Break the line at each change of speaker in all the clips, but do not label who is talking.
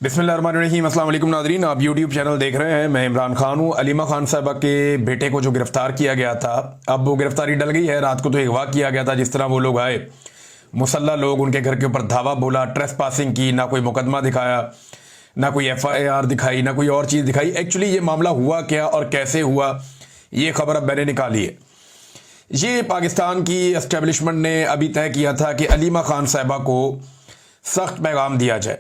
बिस्मिल्लाहिर्रहमानिर्रहीम। अस्सलाम वालेकुम नादरीन, आप यूट्यूब चैनल देख रहे हैं। मैं इमरान खान हूँ। अलीमा खान साहबा के बेटे को जो गिरफ्तार किया गया था, अब वो गिरफ्तारी डल गई है। रात को तो अगवा किया गया था। जिस तरह वो लोग आए, मुसल्ला लोग उनके घर के ऊपर धावा बोला, ट्रेस पासिंग की, ना कोई मुकदमा दिखाया, ना कोई FIR दिखाई, ना कोई और चीज़ दिखाई। एक्चुअली ये मामला हुआ क्या और कैसे हुआ, ये खबर अब मैंने निकाली है। ये पाकिस्तान की एस्टेब्लिशमेंट ने अभी तय किया था कि अलीमा खान साहबा को सख्त पैगाम दिया जाए,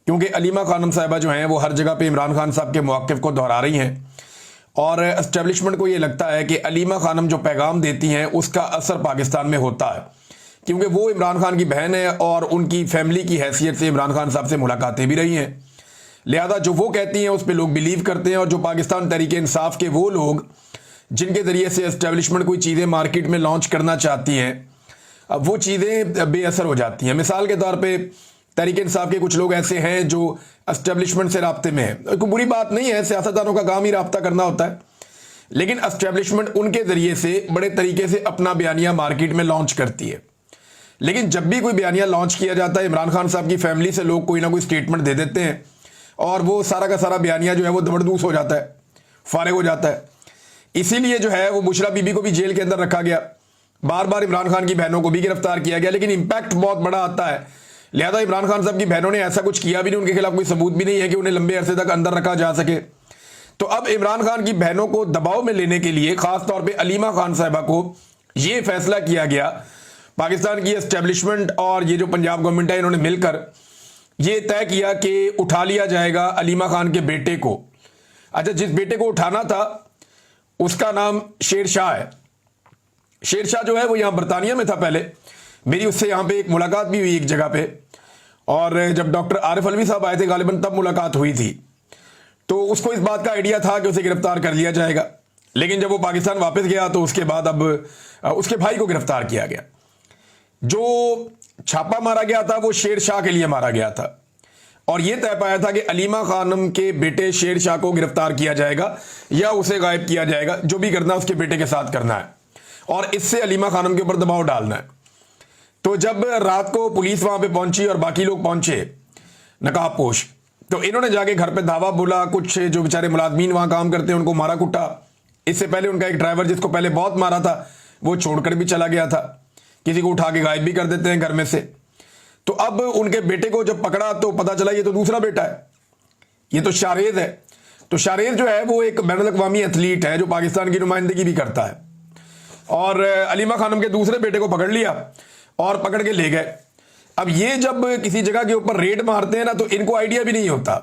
क्योंकि अलीमा खानम साहबा जो हैं वो हर जगह पे इमरान खान साहब के मौक़िफ़ को दोहरा रही हैं, और एस्टेब्लिशमेंट को ये लगता है कि अलीमा खानम जो पैगाम देती हैं उसका असर पाकिस्तान में होता है, क्योंकि वो इमरान खान की बहन है और उनकी फैमिली की हैसियत से इमरान खान साहब से मुलाकातें भी रही हैं। लिहाजा जो वो कहती हैं उस पर लोग बिलीव करते हैं, और जो पाकिस्तान तहरीक इंसाफ के वो लोग जिनके ज़रिए से एस्टेब्लिशमेंट कोई चीज़ें मार्केट में लॉन्च करना चाहती हैं, अब वो चीज़ें बेअसर हो जाती हैं। मिसाल के तौर पे तहरीक इंसाफ के कुछ लोग ऐसे हैं जो एस्टेब्लिशमेंट से राब्ते में हैं। कोई बुरी बात नहीं है, सियासतदानों का काम ही राब्ता करना होता है, लेकिन एस्टेब्लिशमेंट उनके ज़रिए से बड़े तरीके से अपना बयानिया मार्केट में लॉन्च करती है। लेकिन जब भी कोई बयानिया लॉन्च किया जाता है, इमरान खान साहब की फैमिली से लोग कोई ना कोई स्टेटमेंट दे देते हैं, और वो सारा का सारा बयानिया जो है वो दबड़दूस हो जाता है, फारिग हो जाता है। इसीलिए जो है वो बुशरा बीबी को भी जेल के अंदर रखा गया, बार बार इमरान खान की बहनों को भी गिरफ्तार किया गया, लेकिन इंपैक्ट बहुत बड़ा आता है। लिहाजा इमरान खान साहब की बहनों ने ऐसा कुछ किया भी नहीं, उनके खिलाफ कोई सबूत भी नहीं है कि उन्हें लंबे अरसे तक अंदर रखा जा सके। तो अब इमरान खान की बहनों को दबाव में लेने के लिए खास तौर पे अलीमा खान साहबा को ये फैसला किया गया, पाकिस्तान की एस्टेब्लिशमेंट और ये जो पंजाब गवर्नमेंट है, इन्होंने मिलकर ये तय किया कि उठा लिया जाएगा अलीमा खान के बेटे को। अच्छा, जिस बेटे को उठाना था उसका नाम शेर शाह है। शेर शाह जो है वो यहाँ बरतानिया में था पहले। मेरी उससे यहाँ पे एक मुलाकात भी हुई एक जगह पे, और जब डॉक्टर आरिफ अलवी साहब आए थे गालिबन तब मुलाकात हुई थी। तो उसको इस बात का आइडिया था कि उसे गिरफ्तार कर लिया जाएगा, लेकिन जब वो पाकिस्तान वापस गया तो उसके बाद अब उसके भाई को गिरफ्तार किया गया। जो छापा मारा गया था वो शेर शाह के लिए मारा गया था, और यह तय पाया था कि अलीमा खानम के बेटे शेर शाह को गिरफ्तार किया जाएगा या उसे गायब किया जाएगा। जो भी करना है उसके बेटे के साथ करना है, और इससे अलीमा खानम के ऊपर दबाव डालना है। तो जब रात को पुलिस वहां पे पहुंची और बाकी लोग पहुंचे नकाबपोश, तो इन्होंने जाके घर पे धावा बोला। कुछ जो बेचारे मुलाजमीन वहां काम करते हैं उनको मारा कुटा। इससे पहले उनका एक ड्राइवर जिसको पहले बहुत मारा था वो छोड़कर भी चला गया था, किसी को उठा के गायब भी कर देते हैं घर में से। तो अब उनके बेटे को जब पकड़ा तो पता चला ये तो दूसरा बेटा है, ये तो शारेज है। तो शारेज जो है वो एक बैनुल अक़वामी एथलीट है जो पाकिस्तान की नुमाइंदगी भी करता है, और अलीमा खानम के दूसरे बेटे को पकड़ लिया और पकड़ के ले गए। अब ये जब किसी जगह के ऊपर रेड मारते हैं ना, तो इनको आइडिया भी नहीं होता,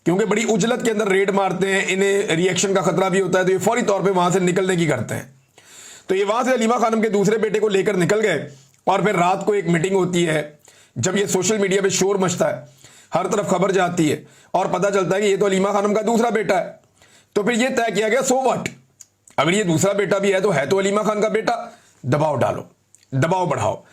क्योंकि बड़ी उजलत के अंदर रेड मारते हैं, इन्हें रिएक्शन का खतरा भी होता है, तो ये फौरी तौर पे वहां से निकलने की करते हैं। तो ये वहां से अलीमा खानम के दूसरे बेटे को लेकर निकल गए, और फिर रात को एक मीटिंग होती है। जब ये सोशल मीडिया पे शोर मचता है, हर तरफ खबर जाती है और पता चलता है कि ये तो अलीमा खानम का दूसरा बेटा है, तो फिर ये तय किया गया सो व्हाट, अगर ये दूसरा बेटा भी है तो अलीमा खान का बेटा, दबाव डालो, दबाव बढ़ाओ।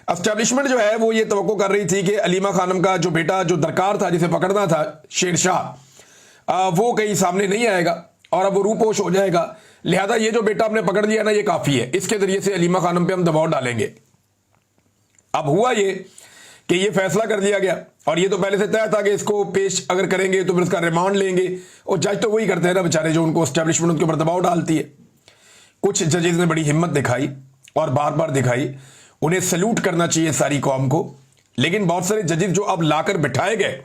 एस्टेब्लिशमेंट जो है वो ये तवक्को कर रही थी कि अलीमा खानम का जो बेटा जो दरकार था, जिसे पकड़ना था शेर शाह, वो कहीं सामने नहीं आएगा और अब वो रूपोश हो जाएगा। लिहाजा ये जो बेटा आपने पकड़ लिया ना, ये काफी है, इसके जरिए से अलीमा खानम पे हम दबाव डालेंगे। अब हुआ ये कि ये फैसला कर लिया गया, और ये तो पहले से तय था कि इसको पेश अगर करेंगे तो फिर उसका रिमांड लेंगे, और जज तो वही करते हैं ना बेचारे, जो उनको एस्टेब्लिशमेंट उनके ऊपर दबाव डालती है। कुछ जजेस ने बड़ी हिम्मत दिखाई और बार बार दिखाई, उन्हें सैल्यूट करना चाहिए सारी कौम को। लेकिन बहुत सारे जजेस जो अब लाकर बिठाए गए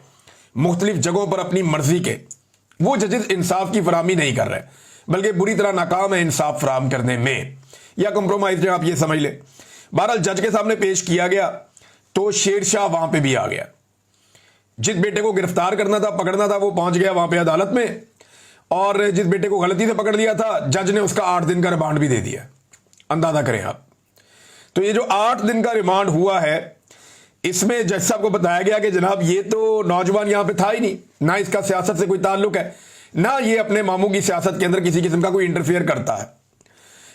मुख्तलिफ जगहों पर अपनी मर्जी के, वो जजेस इंसाफ की फराहमी नहीं कर रहे, बल्कि बुरी तरह नाकाम है इंसाफ फराहम करने में, या कंप्रोमाइज जो आप ये समझ लें। बहरहाल जज के सामने पेश किया गया तो शेर शाह वहां पे भी आ गया। जिस बेटे को गिरफ्तार करना था, पकड़ना था, वो पहुंच गया वहां पे अदालत में, और जिस बेटे को गलती से पकड़ लिया था, जज ने उसका 8 दिन का रिमांड भी दे दिया। अंदाजा करें आप। तो ये जो 8 दिन का रिमांड हुआ है, इसमें जज साहब को बताया गया कि जनाब ये तो नौजवान यहां पे था ही नहीं, ना इसका सियासत से कोई ताल्लुक है, ना ये अपने मामू की सियासत के अंदर किसी किस्म का कोई इंटरफेयर करता है,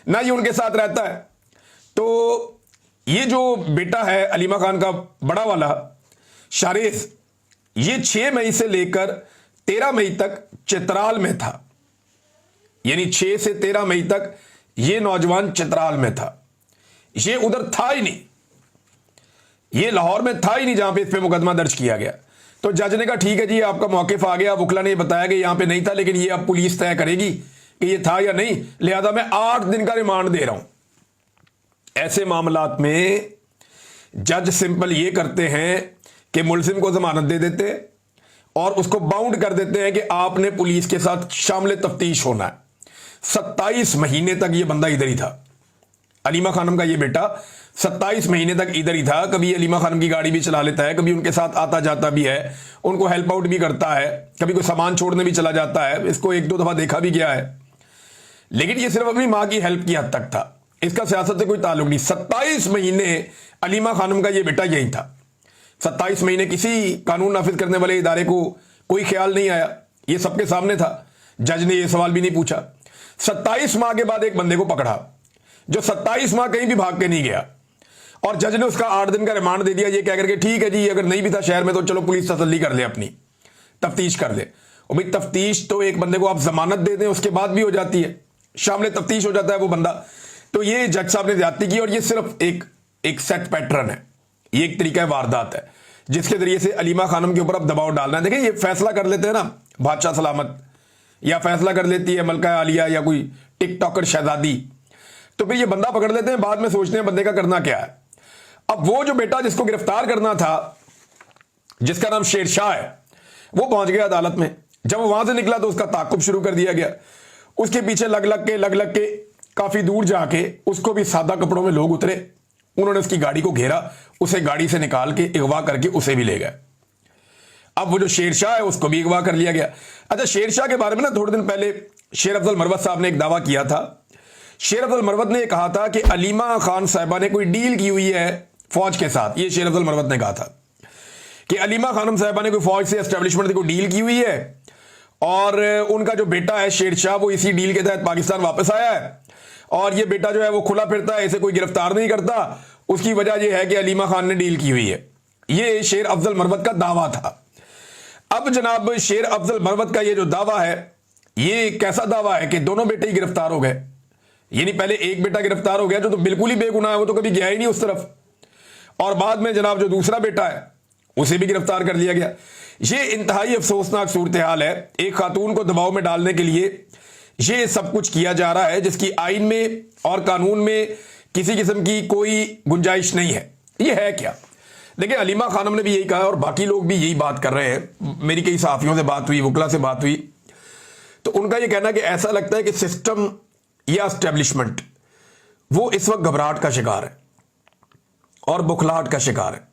ना ये उनके साथ रहता है। तो ये जो बेटा है अलीमा खान का बड़ा वाला शारेज, ये 6 मई से लेकर 13 मई तक चित्राल में था, यानी 6 से 13 मई तक ये नौजवान चित्राल में था। ये उधर था ही नहीं, ये लाहौर में था ही नहीं जहां पे इस पे मुकदमा दर्ज किया गया। तो जज ने कहा ठीक है जी, आपका मौकिफ आ गया, वकला ने बताया कि यहां पे नहीं था, लेकिन ये अब पुलिस तय करेगी कि ये था या नहीं, लिहाजा मैं 8 दिन का रिमांड दे रहा हूं। ऐसे मामलात में जज सिंपल ये करते हैं कि मुलजिम को जमानत दे देते और उसको बाउंड कर देते हैं कि आपने पुलिस के साथ शामिल तफ्तीश होना है। 27 महीने तक ये बंदा इधर ही था, अलीमा खानम का ये बेटा 27 महीने तक इधर ही था। कभी अलीमा खानम की गाड़ी भी चला लेता है, कभी उनके साथ आता जाता भी है, उनको हेल्प आउट भी करता है, कभी कोई सामान छोड़ने भी चला जाता है। इसको 1-2 दफा देखा भी गया है, लेकिन ये सिर्फ अपनी मां की हेल्प की हद तक था, इसका सियासत से कोई ताल्लुक नहीं। 27 महीने अलीमा खानम का ये बेटा यही था। 27 महीने किसी कानून नाफिज करने वाले इदारे को कोई ख्याल नहीं आया, ये सबके सामने था, जज ने ये सवाल भी नहीं पूछा। 27 माह के बाद एक बंदे को पकड़ा जो 27 माह कहीं भी भाग के नहीं गया, और जज ने उसका 8 दिन का रिमांड दे दिया, ये कह करके ठीक है जी, अगर नहीं भी था शहर में तो चलो पुलिस तसल्ली कर ले, अपनी तफ्तीश कर ले। और भाई तफ्तीश तो एक बंदे को आप जमानत दे दें उसके बाद भी हो जाती है, शामिल तफ्तीश हो जाता है वो बंदा। तो ये जज साहब ने ज्यादती की, और ये सिर्फ एक सेट पैटर्न है, ये एक तरीका वारदात है जिसके जरिए से अलीमा खानम के ऊपर अब दबाव डालना है। देखिए ये फैसला कर लेते हैं ना बादशाह सलामत, या फैसला कर लेती है मलका आलिया या कोई टिकटॉकर शहजादी, तो फिर ये बंदा पकड़ लेते हैं, बाद में सोचते हैं बंदे का करना क्या है। अब वो जो बेटा जिसको गिरफ्तार करना था, जिसका नाम शेरशाह है, वो पहुंच गया अदालत में। जब वो वहां से निकला तो उसका ताकुब शुरू कर दिया गया, उसके पीछे लग लग के काफी दूर जाके उसको भी सादा कपड़ों में लोग उतरे, उन्होंने उसकी गाड़ी को घेरा, उसे गाड़ी से निकाल के अगवा करके उसे भी ले गए। अब वो जो शेरशाह है उसको भी अगवा कर लिया गया। अच्छा, शेरशाह के बारे में ना थोड़े दिन पहले शेर अफजल मरवत साहब ने एक दावा किया था। शेर अफजल मरवत ने कहा था कि अलीमा खान साहिबा ने कोई डील की हुई है फौज के साथ। ये शेर अफजल मरवत ने कहा था कि अलीमा खानम साहिबा ने कोई फौज से एस्टेब्लिशमेंट से कोई डील की हुई है, और उनका जो बेटा है शेरशाह वो इसी डील के तहत पाकिस्तान वापस आया है, और ये बेटा जो है वो खुला फिरता है, इसे कोई गिरफ्तार नहीं करता। उसकी वजह यह है कि अलीमा खान ने डील की हुई है। ये शेर अफजल मरवत का दावा था। अब जनाब शेर अफजल मरवत का ये जो दावा है, ये कैसा दावा है कि दोनों बेटे ही गिरफ्तार हो गए। यानी पहले एक बेटा गिरफ्तार हो गया जो तो बिल्कुल ही बेगुनाह है, वो तो कभी गया ही नहीं उस तरफ, और बाद में जनाब जो दूसरा बेटा है उसे भी गिरफ्तार कर लिया गया। ये इंतहाई अफसोसनाक सूरत हाल है। एक खातून को दबाव में डालने के लिए ये सब कुछ किया जा रहा है जिसकी आइन में और कानून में किसी किस्म की कोई गुंजाइश नहीं है। ये है क्या? देखिए अलीमा खानम ने भी यही कहा और बाकी लोग भी यही बात कर रहे हैं। मेरी कई सहाफियों से बात हुई, वकला से बात हुई, तो उनका यह कहना कि ऐसा लगता है कि सिस्टम या एस्टेब्लिशमेंट वो इस वक्त घबराहट का शिकार है और बुखलाहट का शिकार है।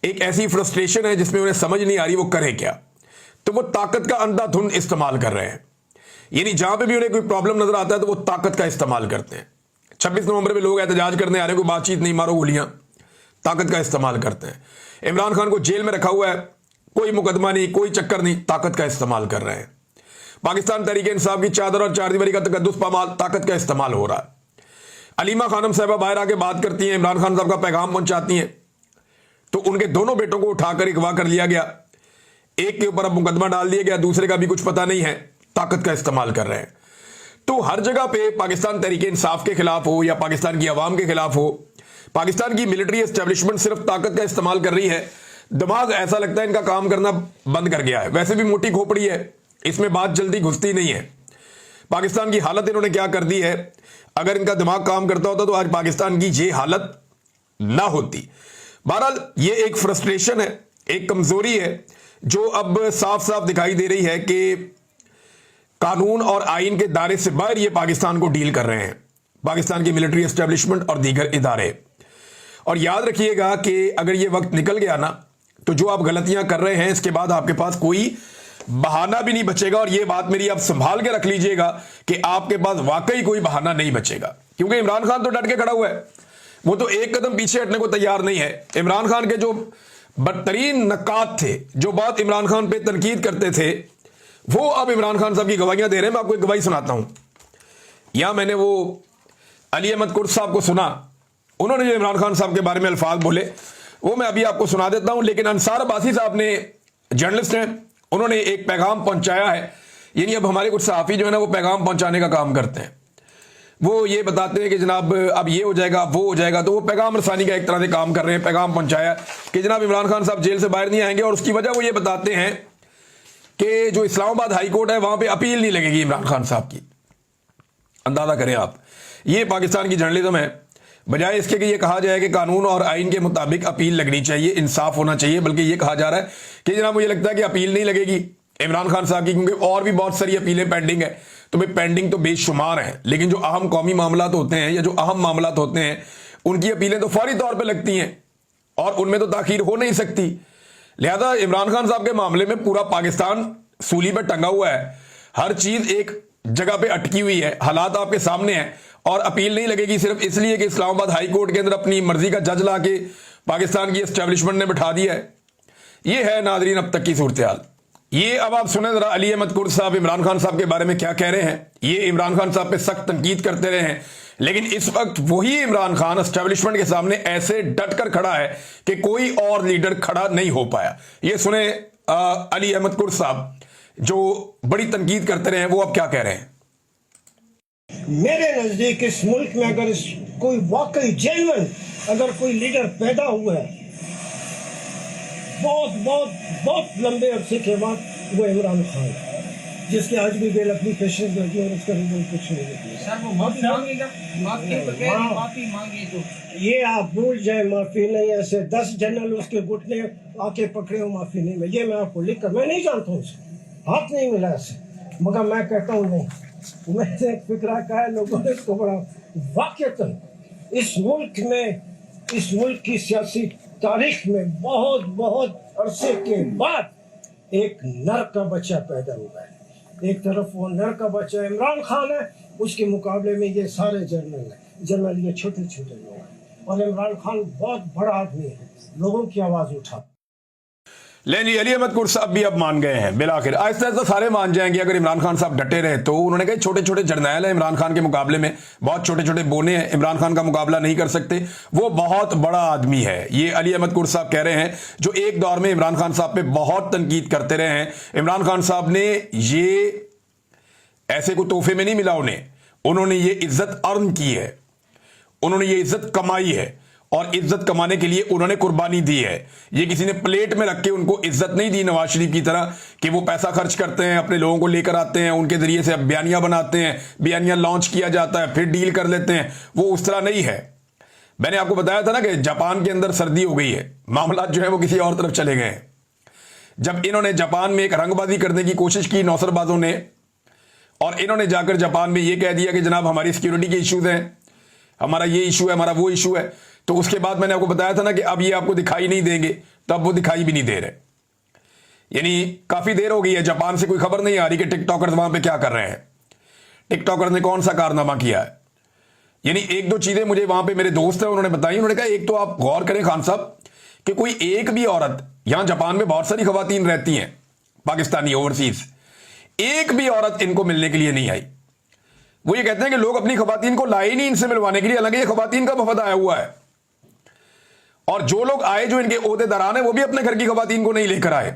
एक ऐसी फ्रस्ट्रेशन है जिसमें उन्हें समझ नहीं आ रही वो करे क्या, तो वो ताकत का अंधाधुंध इस्तेमाल कर रहे हैं। यानी जहां पे भी उन्हें कोई प्रॉब्लम नजर आता है तो वो ताकत का इस्तेमाल करते हैं। 26 नवंबर में लोग एहतजाज करने आ रहे हैं, कोई बातचीत नहीं, मारो गोलियां, ताकत का इस्तेमाल करते हैं। इमरान खान को जेल में रखा हुआ है, कोई मुकदमा नहीं, कोई चक्कर नहीं, ताकत का इस्तेमाल कर रहे हैं। पाकिस्तान तहरीक इंसाफ की चादर और चारदीवारी का तकद्दुस पामाल, ताकत का इस्तेमाल हो रहा है। अलीमा खानम साहबा बाहर आके बात करती हैं, इमरान खान साहब का पैगाम पहुंचाती हैं, तो उनके दोनों बेटों को उठाकर अगवा कर लिया गया। एक के ऊपर अब मुकदमा डाल दिया गया, दूसरे का भी कुछ पता नहीं है, ताकत का इस्तेमाल कर रहे हैं। तो हर जगह पे पाकिस्तान तहरीक इंसाफ के खिलाफ हो या पाकिस्तान की आवाम के खिलाफ हो, पाकिस्तान की मिलिट्री एस्टेब्लिशमेंट सिर्फ ताकत का इस्तेमाल कर रही है। दिमाग ऐसा लगता है इनका काम करना बंद कर गया है। वैसे भी मोटी खोपड़ी है, इसमें बात जल्दी घुसती नहीं है। पाकिस्तान की हालत इन्होंने क्या कर दी है, अगर इनका दिमाग काम करता होता तो आज पाकिस्तान की ये हालत ना होती। बहरहाल ये एक फ्रस्ट्रेशन है, एक कमजोरी है जो अब साफ साफ दिखाई दे रही है कि कानून और आइन के दायरे से बाहर ये पाकिस्तान को डील कर रहे हैं, पाकिस्तान की मिलिट्री एस्टेब्लिशमेंट और दीगर इदारे। और याद रखिएगा कि अगर ये वक्त निकल गया ना, तो जो आप गलतियां कर रहे हैं इसके बाद आपके पास कोई बहाना भी नहीं बचेगा। और ये बात मेरी आप संभाल के रख लीजिएगा कि आपके पास वाकई कोई बहाना नहीं बचेगा, क्योंकि इमरान खान तो डट के खड़ा हुआ है, वो तो एक कदम पीछे हटने को तैयार नहीं है। इमरान खान के जो बदतरीन नकात थे, जो बात इमरान खान पे तनकीद करते थे, वो अब इमरान खान साहब की गवाहियां दे रहे हैं। मैं आपको एक गवाही सुनाता हूं। यहां मैंने वो अली अहमद कुर्द साहब को सुना, उन्होंने जो इमरान खान साहब के बारे में अल्फाज बोले वो मैं अभी आपको सुना देता हूं। लेकिन अंसार अब्बासी साहब ने, जर्नलिस्ट हैं, उन्होंने एक पैगाम पहुंचाया है। यानी अब हमारे कुछ सहाफी जो है ना वो पैगाम पहुंचाने का काम करते हैं। वो ये बताते हैं कि जनाब अब ये हो जाएगा, वो हो जाएगा। तो वो पैगाम रसानी का एक तरह से काम कर रहे हैं, पैगाम पहुंचाया कि जनाब इमरान खान साहब जेल से बाहर नहीं आएंगे। और उसकी वजह वो ये बताते हैं कि जो इस्लामाबाद हाई कोर्ट है वहां पे अपील नहीं लगेगी इमरान खान साहब की। अंदाजा करें आप, ये पाकिस्तान की जर्नलिज्म है। बजाय इसके कि ये कहा जाए कि कानून और आइन के मुताबिक अपील लगनी चाहिए, इंसाफ होना चाहिए, बल्कि ये कहा जा रहा है कि जनाब मुझे लगता है कि अपील नहीं लगेगी इमरान खान साहब की, क्योंकि और भी बहुत सारी अपीलें पेंडिंग है। तो भाई पेंडिंग तो बेशुमार है, लेकिन जो अहम कौमी मामलात होते हैं या जो अहम मामलात होते हैं उनकी अपीलें तो फौरी तौर पर लगती हैं और उनमें तो ताखीर हो नहीं सकती। लिहाजा इमरान खान साहब के मामले में पूरा पाकिस्तान सूली पर टंगा हुआ है, हर चीज एक जगह पे अटकी हुई है, हालात आपके सामने हैं। और अपील नहीं लगेगी सिर्फ इसलिए कि इस्लामाबाद हाई कोर्ट के अंदर अपनी मर्जी का जज ला के पाकिस्तान की एस्टेब्लिशमेंट ने बिठा दिया है। ये है नाजरीन अब तक की सूरत हाल। ये अब आप सुने जरा अली अहमद कुर्द साहब इमरान खान साहब के बारे में क्या कह रहे हैं। ये इमरान खान साहब पे सख्त तनकीद करते रहे हैं, लेकिन इस वक्त वही इमरान खान एस्टेब्लिशमेंट के सामने ऐसे डट कर खड़ा है कि कोई और लीडर खड़ा नहीं हो पाया। ये सुने अली अहमद कुर्द साहब जो बड़ी तनकीद करते रहे हैं, वो अब क्या कह रहे हैं।
मेरे नजदीक इस मुल्क में अगर कोई वाकई जेन्युइन अगर कोई लीडर पैदा हुआ है बहुत बहुत बहुत लंबे अरसे के बाद, वो इमरान खान है, जिसके आज भी बेल एप्लीकेशन लगी और उसका रिजल्ट कुछ नहीं निकला।
सर वो माफी मांगेगा, माफी मांगे तो
ये आप भूल जाए, माफी नहीं। ऐसे 10 जनरल उसके घुटने आके पकड़े हो, माफी नहीं। ये मैं आपको लिख कर, मैं नहीं जानता हूँ, हाथ नहीं मिला ऐसे, मगर मैं कहता हूँ नहीं, मैंने फिक्रा का है, लोगों ने इसको बड़ा वाकईतन इस मुल्क में, इस मुल्क की सियासी तारीख में बहुत बहुत अरसे के बाद एक नर का बच्चा पैदा हुआ है। एक तरफ वो नर का बच्चा इमरान खान है, उसके मुकाबले में ये सारे जनरल ये छोटे छोटे लोग हैं। और इमरान खान बहुत बड़ा आदमी है, लोगों की आवाज उठा।
लेकिन अली अहमद कुर्द साहब भी अब मान गए हैं, बिलाखिर आहिस्ता आहिस्ता सारे मान जाएंगे अगर इमरान खान साहब डटे रहे तो। उन्होंने कहा छोटे छोटे जर्नैल हैं इमरान खान के मुकाबले में, बहुत छोटे छोटे बोने हैं, इमरान खान का मुकाबला नहीं कर सकते, वो बहुत बड़ा आदमी है। ये अली अहमद कुर्द साहब कह रहे हैं, जो एक दौर में इमरान खान साहब पे बहुत तनकीद करते रहे हैं। इमरान खान साहब ने ये ऐसे कोई तोहफे में नहीं मिला उन्होंने ये इज्जत अर्न की है, उन्होंने ये इज्जत कमाई है और इज्जत कमाने के लिए उन्होंने कुर्बानी दी है। ये किसी ने प्लेट में रख के उनको इज्जत नहीं दी नवाज शरीफ की तरह कि वो पैसा खर्च करते हैं, अपने लोगों को लेकर आते हैं, उनके जरिए से बयानियां बनाते हैं, बयानियां लॉन्च किया जाता है, फिर डील कर लेते हैं। वो उस तरह नहीं है। मैंने आपको बताया था ना कि जापान के अंदर सर्दी हो गई है, मामला जो है वो किसी और तरफ चले गए हैं। जब इन्होंने जापान में एक रंगबाजी करने की कोशिश की नौसरबाजों ने, और इन्होंने जाकर जापान में ये कह दिया कि जनाब हमारी सिक्योरिटी के इश्यूज हैं, हमारा ये इशू है, हमारा वो इशू है, तो उसके बाद मैंने आपको बताया था ना कि अब ये आपको दिखाई नहीं देंगे, तब वो दिखाई भी नहीं दे रहे। यानी काफी देर हो गई है, जापान से कोई खबर नहीं आ रही कि टिकटॉकर्स वहां पे क्या कर रहे हैं, टिकटॉकर ने कौन सा कारनामा किया है। यानी एक दो चीजें मुझे वहां पे मेरे दोस्त हैं उन्होंने बताई। उन्होंने कहा एक तो आप गौर करें खान साहब कि कोई एक भी औरत, यहां जापान में बहुत सारी खवातीन रहती हैं पाकिस्तानी ओवरसीज, एक भी औरत इनको मिलने के लिए नहीं आई। वो ये कहते हैं कि लोग अपनी खवातीन को लाए नहीं इनसे मिलवाने के लिए, हालांकि ये खवातीन का वफद आया हुआ है। और जो लोग आए, जो इनके ओहदेदारान है, वो भी अपने घर की खवातीन को नहीं लेकर आए।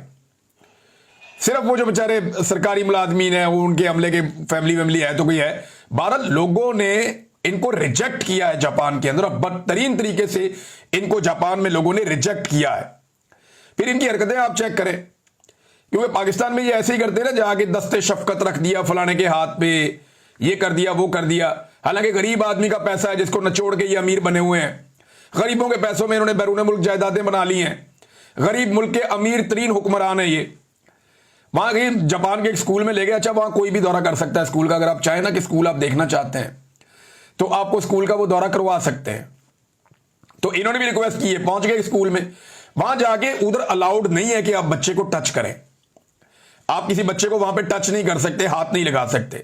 सिर्फ वो जो बेचारे सरकारी मुलाजमीन है, वो उनके अमले के फैमिली है तो कोई है। 12 लोगों ने इनको रिजेक्ट किया है जापान के अंदर, और बदतरीन तरीके से इनको जापान में लोगों ने रिजेक्ट किया है। फिर इनकी हरकतें आप चेक करें, क्योंकि पाकिस्तान में ये ऐसे ही करते ना, जाके दस्ते शफकत रख दिया फलाने के हाथ पे, ये कर दिया वो कर दिया। हालांकि गरीब आदमी का पैसा है जिसको नचोड़ के ये अमीर बने हुए हैं। गरीबों के पैसों में इन्होंने बैरून मुल्क जायदादें बना ली हैं। गरीब मुल्क के अमीर तरीन हुक्मरान है ये। वहां गए जापान के एक स्कूल में ले गए, अच्छा वहां कोई भी दौरा कर सकता है स्कूल का, अगर आप चाहें ना कि स्कूल आप देखना चाहते हैं तो आपको स्कूल का वो दौरा करवा सकते हैं। तो इन्होंने भी रिक्वेस्ट की है, पहुंच गए स्कूल में, वहां जाके उधर अलाउड नहीं है कि आप बच्चे को टच करें, आप किसी बच्चे को वहां पे टच नहीं कर सकते, हाथ नहीं लगा सकते।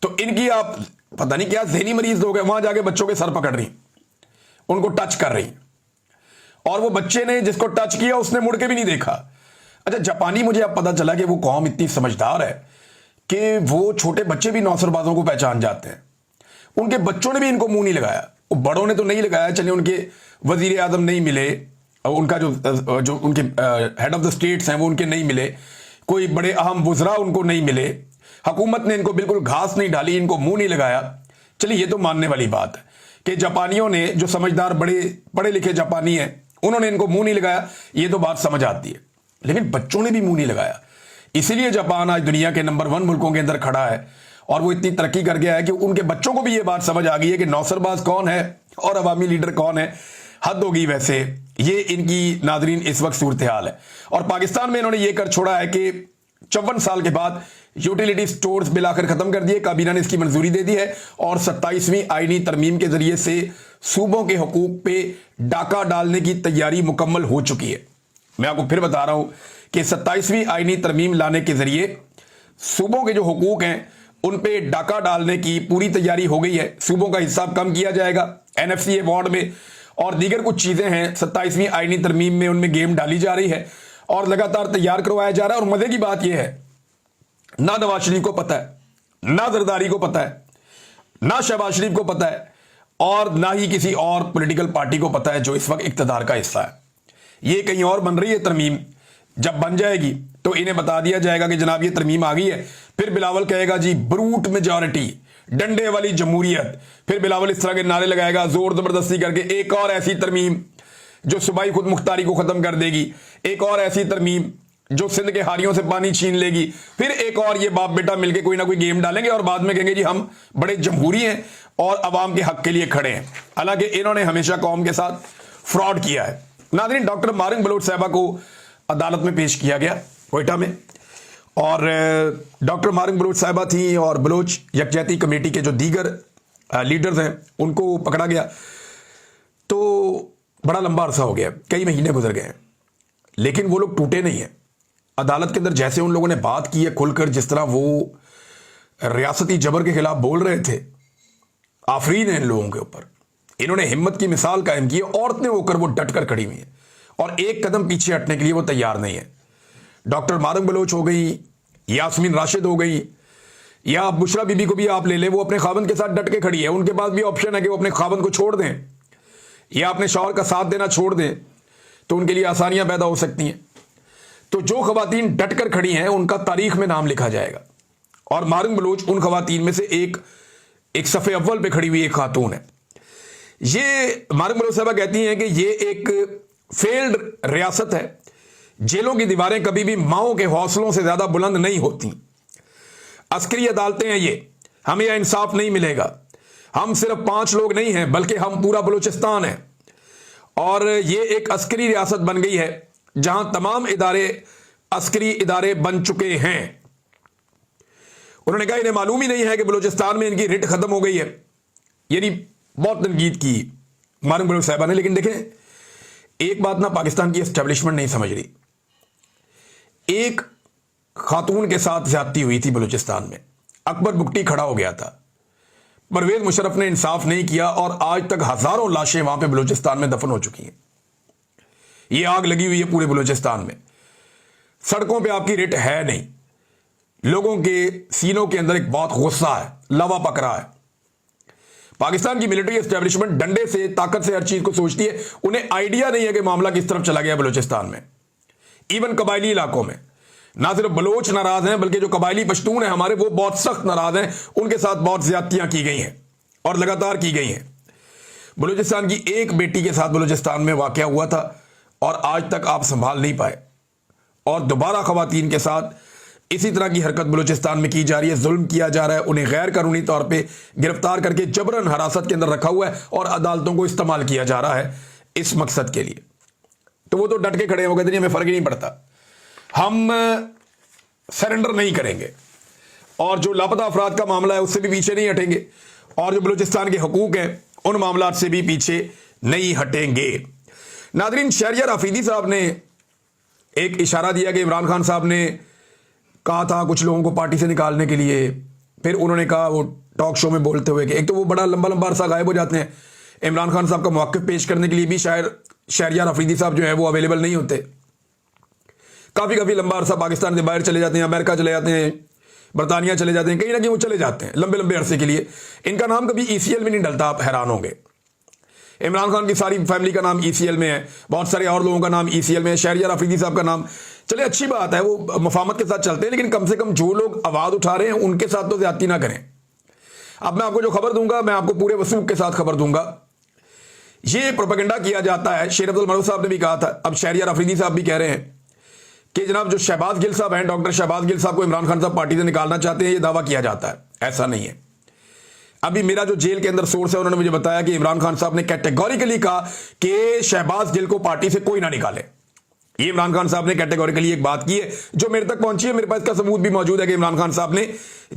तो इनकी आप पता नहीं क्या ज़हनी मरीज लोग हैं, वहां जाके बच्चों के सर पकड़ रही, उनको टच कर रही, और वो बच्चे ने जिसको टच किया उसने मुड़ के भी नहीं देखा। अच्छा, जापानी मुझे अब पता चला कि वो कौम इतनी समझदार है कि वो छोटे बच्चे भी नौसरबाजों को पहचान जाते हैं। उनके बच्चों ने भी इनको मुंह नहीं लगाया, बड़ों ने तो नहीं लगाया, चलिए उनके वजीर आजम नहीं मिले, उनका जो उनके हेड ऑफ द स्टेट्स हैं वो उनके नहीं मिले, कोई बड़े अहम वुज़रा उनको नहीं मिले, हुकूमत ने इनको बिल्कुल घास नहीं डाली, इनको मुंह नहीं लगाया, चलिए ये तो मानने वाली बात है कि जापानियों ने, जो समझदार बड़े पढ़े लिखे जापानी हैं, उन्होंने इनको मुंह नहीं लगाया, ये तो बात समझ आती है। लेकिन बच्चों ने भी मुंह नहीं लगाया। इसीलिए जापान आज दुनिया के नंबर 1 मुल्कों के अंदर खड़ा है और वो इतनी तरक्की कर गया है कि उनके बच्चों को भी ये बात समझ आ गई है कि नौसरबाज कौन है और अवामी लीडर कौन है। हद होगी वैसे। ये इनकी नाजरीन इस वक्त सूरत हाल है। और पाकिस्तान में इन्होंने ये कर छोड़ा है कि 54 साल के बाद यूटिलिटी स्टोर्स बिल आकर खत्म कर दिए। काबीना ने इसकी मंजूरी दे दी है और 27वीं आईनी तरमीम के जरिए से सूबों के हुकूक पे डाका डालने की तैयारी मुकम्मल हो चुकी है। मैं आपको फिर बता रहा हूं कि 27वीं आईनी तरमीम लाने के जरिए सूबों के जो हुकूक हैं उन पे डाका डालने की पूरी तैयारी हो गई है। सूबों का हिस्सा कम किया जाएगा NFCA वार्ड में और दीगर कुछ चीजें हैं 27वीं आईनी तरमीम में, उनमें गेम डाली जा रही है और लगातार तैयार करवाया जा रहा है। और मजे की बात यह है, ना नवाज शरीफ को पता है, ना जरदारी को पता है, ना शहबाज शरीफ को पता है और ना ही किसी और पॉलिटिकल पार्टी को पता है जो इस वक्त इक्तदार का हिस्सा है। ये कहीं और बन रही है तरमीम। जब बन जाएगी तो इन्हें बता दिया जाएगा कि जनाब ये तरमीम आ गई है। फिर बिलावल कहेगा जी ब्रूट मेजॉरिटी, डंडे वाली जमहूरियत। फिर बिलावल इस तरह के नारे लगाएगा जोर जबरदस्ती करके, एक और ऐसी तरमीम जो सूबाई खुद मुख्तारी को खत्म कर देगी, एक और ऐसी तरमीम जो सिंध के हारियों से पानी छीन लेगी। फिर एक और ये बाप बेटा मिलकर कोई ना कोई गेम डालेंगे और बाद में कहेंगे जी हम बड़े जमहूरी हैं और अवाम के हक के लिए खड़े हैं। हालांकि इन्होंने हमेशा कौम के साथ फ्रॉड किया है। नाज़रीन, डॉक्टर मारिंग बलोच साहबा को अदालत में पेश किया गया कोयटा में और डॉक्टर मारिंग बलोच साहबा थी और बलोच यकजहती कमेटी के जो दीगर लीडर्स हैं उनको पकड़ा गया। तो बड़ा लंबा अरसा हो गया, कई महीने गुजर गए हैं, लेकिन वो लोग टूटे नहीं हैं। अदालत के अंदर जैसे उन लोगों ने बात की है खुलकर, जिस तरह वो रियासती जबर के खिलाफ बोल रहे थे, आफरीन है इन लोगों के ऊपर। इन्होंने हिम्मत की मिसाल कायम की है। औरतें होकर वो डटकर खड़ी हुई हैं और एक कदम पीछे हटने के लिए वो तैयार नहीं है। डॉक्टर मारिंग बलोच हो गई, यास्मीन राशिद हो गई, या बुशरा बीबी को भी आप ले लें, वो अपने खावंद के साथ डट के खड़ी है। उनके पास भी ऑप्शन है कि वो अपने खावंद को छोड़ दें या अपने शौहर का साथ देना छोड़ दें, तो उनके लिए आसानियां पैदा हो सकती हैं। तो जो खवातीन डट कर खड़ी हैं उनका तारीख में नाम लिखा जाएगा और मारिंग बलोच उन खवातीन में से एक सफ़े अव्वल पे खड़ी हुई एक खातून है। ये मारिंग बलोच साहबा कहती हैं कि ये एक फेल्ड रियासत है। जेलों की दीवारें कभी भी माओं के हौसलों से ज्यादा बुलंद नहीं होती। अस्करी अदालतें हैं ये, हमें यह इंसाफ नहीं मिलेगा। हम सिर्फ 5 लोग नहीं हैं बल्कि हम पूरा बलूचिस्तान है और ये एक अस्करी रियासत बन गई है जहां तमाम इदारे अस्करी इदारे बन चुके हैं। उन्होंने कहा इन्हें मालूम ही नहीं है कि बलूचिस्तान में इनकी रिट खत्म हो गई है। यानी बहुत तनकीद की मारिंग बलोच साहबा ने। लेकिन देखें, एक बात ना पाकिस्तान की एस्टेब्लिशमेंट नहीं समझ रही। एक खातून के साथ ज्यादती हुई थी बलूचिस्तान में, अकबर बुगटी खड़ा हो गया था, परवेज मुशर्रफ ने इंसाफ नहीं किया और आज तक हजारों लाशें वहां पे बलूचिस्तान में दफन हो चुकी हैं। ये आग लगी हुई है पूरे बलूचिस्तान में। सड़कों पे आपकी रिट है नहीं, लोगों के सीनों के अंदर एक बहुत गुस्सा है, लवा पक रहा है। पाकिस्तान की मिलिट्री एस्टेब्लिशमेंट डंडे से, ताकत से हर चीज को सोचती है। उन्हें आइडिया नहीं है कि मामला किस तरफ चला गया बलूचिस्तान में। इवन कबायली इलाकों में ना सिर्फ बलोच नाराज हैं बल्कि जो कबायली पश्तून हैं हमारे, वो बहुत सख्त नाराज हैं। उनके साथ बहुत ज्यादतियां की गई हैं और लगातार की गई हैं। बलूचिस्तान की एक बेटी के साथ बलूचिस्तान में वाकया हुआ था और आज तक आप संभाल नहीं पाए और दोबारा खवातीन के साथ इसी तरह की हरकत बलूचिस्तान में की जा रही है। जुल्म किया जा रहा है, उन्हें गैर कानूनी तौर पे गिरफ्तार करके जबरन हिरासत के अंदर रखा हुआ है और अदालतों को इस्तेमाल किया जा रहा है इस मकसद के लिए। तो वो तो डट के खड़े हो गए थे, हमें फर्क ही नहीं पड़ता, हम सरेंडर नहीं करेंगे और जो लापता अफराद का मामला है उससे भी पीछे नहीं हटेंगे और जो बलूचिस्तान के हकूक हैं उन मामलात से भी पीछे नहीं हटेंगे। नादरीन, शहरियार अफरीदी साहब ने एक इशारा दिया कि इमरान खान साहब ने कहा था कुछ लोगों को पार्टी से निकालने के लिए। फिर उन्होंने कहा वो टॉक शो में बोलते हुए कि एक तो वो बड़ा लंबा लंबा अरसा गायब हो जाते हैं, इमरान खान साहब का मौक़िफ़ पेश करने के लिए भी शहरियार अफरीदी साहब जो है वो अवेलेबल नहीं होते। काफ़ी लंबा अरसा पाकिस्तान से बाहर चले जाते हैं, अमेरिका चले जाते हैं, बरतानिया चले जाते हैं, कहीं ना कहीं वो चले जाते हैं लंबे लंबे अरसे के लिए। इनका नाम कभी ECL में नहीं डलता, आप हैरान होंगे। इमरान खान की सारी फैमिली का नाम ECL में है, बहुत सारे और लोगों का नाम ECL में है, शहरियार अफरीदी साहब का नाम। चले अच्छी बात है, वो मफामत के साथ चलते हैं, लेकिन कम से कम जो लोग आवाज़ उठा रहे हैं उनके साथ तो ज्यादती ना करें। अब मैं आपको जो खबर दूंगा, मैं आपको पूरे वसूख के साथ खबर दूंगा। ये प्रोपेगेंडा किया जाता है, शेर अब्दुल मरूफ साहब ने भी कहा था, अब शहरियार अफरीदी साहब भी कह रहे हैं कि जनाब जो शहबाज गिल साहब हैं, डॉक्टर शहबाज गिल साहब को इमरान खान साहब पार्टी से निकालना चाहते हैं, ये दावा किया जाता है। ऐसा नहीं है। अभी मेरा जो जेल के अंदर सोर्स है उन्होंने मुझे बताया कि इमरान खान साहब ने कैटेगोरिकली कहा कि शहबाज गिल को पार्टी से कोई ना निकाले। ये इमरान खान साहब ने कैटेगोरिकली एक बात की है जो मेरे तक पहुंची है। मेरे पास इसका सबूत भी मौजूद है कि इमरान खान साहब ने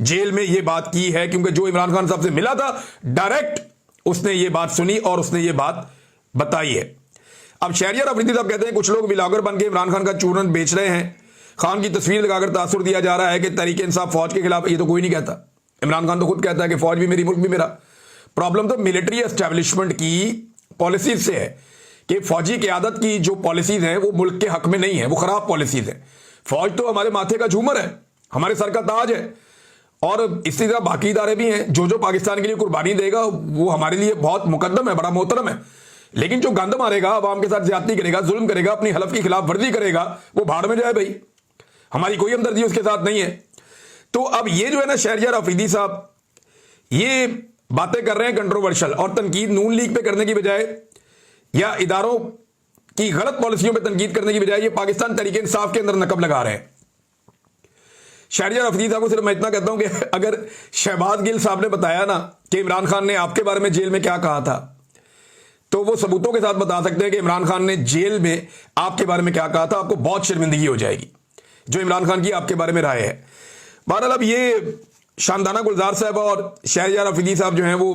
जेल में ये बात की है, क्योंकि जो इमरान खान साहब से मिला था डायरेक्ट उसने ये बात सुनी और उसने ये बात बताई है। अब शहरियार अफरीदी साहब कहते हैं कुछ लोग ब्लॉगर बन के इमरान खान का चूरन बेच रहे हैं, खान की तस्वीर लगाकर तासुर दिया जा रहा है कि तहरीक इंसाफ फौज के खिलाफ। ये तो कोई नहीं कहता, इमरान खान तो खुद कहता है कि फौज भी मेरी, मुल्क भी मेरा। प्रॉब्लम तो मिलिट्री एस्टेब्लिशमेंट की पॉलिसीज से है कि फौजी क़यादत की जो पॉलिसीज हैं वो मुल्क के हक में नहीं है, वो खराब पॉलिसीज है। फौज तो हमारे माथे का झूमर है, हमारे सर का ताज है, और इसी तरह बाकी इदारे भी हैं। जो पाकिस्तान के लिए कुर्बानी देगा वो हमारे लिए बहुत मुकद्दम है, बड़ा मोहतरम है। लेकिन जो गंद मारेगा, अवाम के साथ ज्यादती करेगा, जुल्म करेगा, अपनी हलफ की खिलाफ वर्जी करेगा, वो भाड़ में जाए भाई, हमारी कोई हमदर्दी उसके साथ नहीं है। तो अब ये जो है ना शहरियार अफरीदी साहब ये बातें कर रहे हैं कंट्रोवर्शियल, और तनकीद नून लीग पे करने की बजाय या इदारों की गलत पॉलिसियों पे तनकीद करने की बजाय ये पाकिस्तान तहरीक इंसाफ के अंदर नकब लगा रहे हैं। शहरियार अफरीदी साहब को सिर्फ मैं इतना कहता हूं कि अगर शहबाज गिल साहब ने बताया ना कि इमरान खान ने आपके बारे में जेल में क्या कहा था, तो वो सबूतों के साथ बता सकते हैं कि इमरान खान ने जेल में आपके बारे में क्या कहा था। आपको बहुत शर्मिंदगी हो जाएगी जो इमरान खान की आपके बारे में राय है। बहरहाल अब ये शानदाना गुलजार साहब और शहरियार अफरीदी साहब जो हैं वो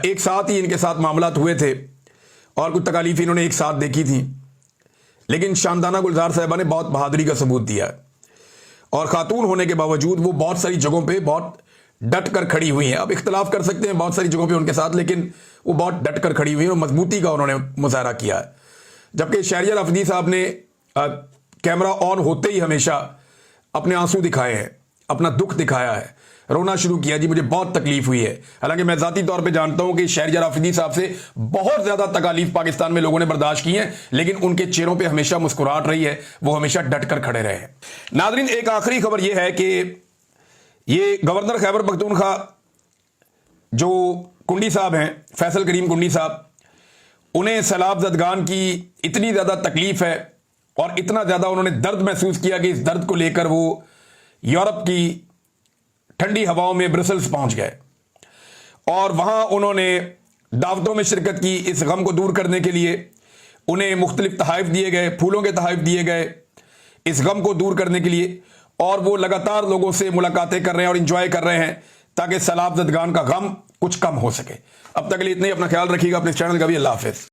एक साथ ही इनके साथ मामलात हुए थे और कुछ तकालीफ इन्होंने एक साथ देखी थी, लेकिन शानदाना गुलजार साहबा ने बहुत बहादुरी का सबूत दिया है और खातून होने के बावजूद वो बहुत सारी जगहों पे बहुत डट कर खड़ी हुई हैं। अब इख्तलाफ कर सकते हैं बहुत सारी जगहों पे उनके साथ, लेकिन वो बहुत डट कर खड़ी हुई हैं और मजबूती का उन्होंने मुजाहरा किया है। जबकि शहरियार अफरीदी साहब ने कैमरा ऑन होते ही हमेशा अपने आंसू दिखाए हैं, अपना दुख दिखाया है, रोना शुरू किया, जी मुझे बहुत तकलीफ हुई है। हालांकि मैं जाती तौर पे जानता हूं कि शहरियार अफरीदी साहब से बहुत ज्यादा तकालीफ पाकिस्तान में लोगों ने बर्दाश्त की है, लेकिन उनके चेहरों पे हमेशा मुस्कुराहट रही है, वो हमेशा डट कर खड़े रहे हैं। नाज़रीन, एक आखिरी खबर यह है कि ये गवर्नर खैबर पख्तूनख्वा जो कुंडी साहब हैं, फैसल करीम कुंडी साहब, उन्हें सैलाब ज़दगान की इतनी ज़्यादा तकलीफ है और इतना ज़्यादा उन्होंने दर्द महसूस किया कि इस दर्द को लेकर वो यूरोप की ठंडी हवाओं में ब्रसल्स पहुंच गए और वहां उन्होंने दावतों में शिरकत की। इस गम को दूर करने के लिए उन्हें मुख्तलिफ तहाइफ दिए गए, फूलों के तहाइफ दिए गए इस गम को दूर करने के लिए, और वो लगातार लोगों से मुलाकातें कर रहे हैं और इंजॉय कर रहे हैं ताकि सैलाब ज़दगान का गम कुछ कम हो सके। अब तक के लिए इतने, अपना ख्याल रखिएगा, अपने चैनल का भी। अल्लाह हाफिज़।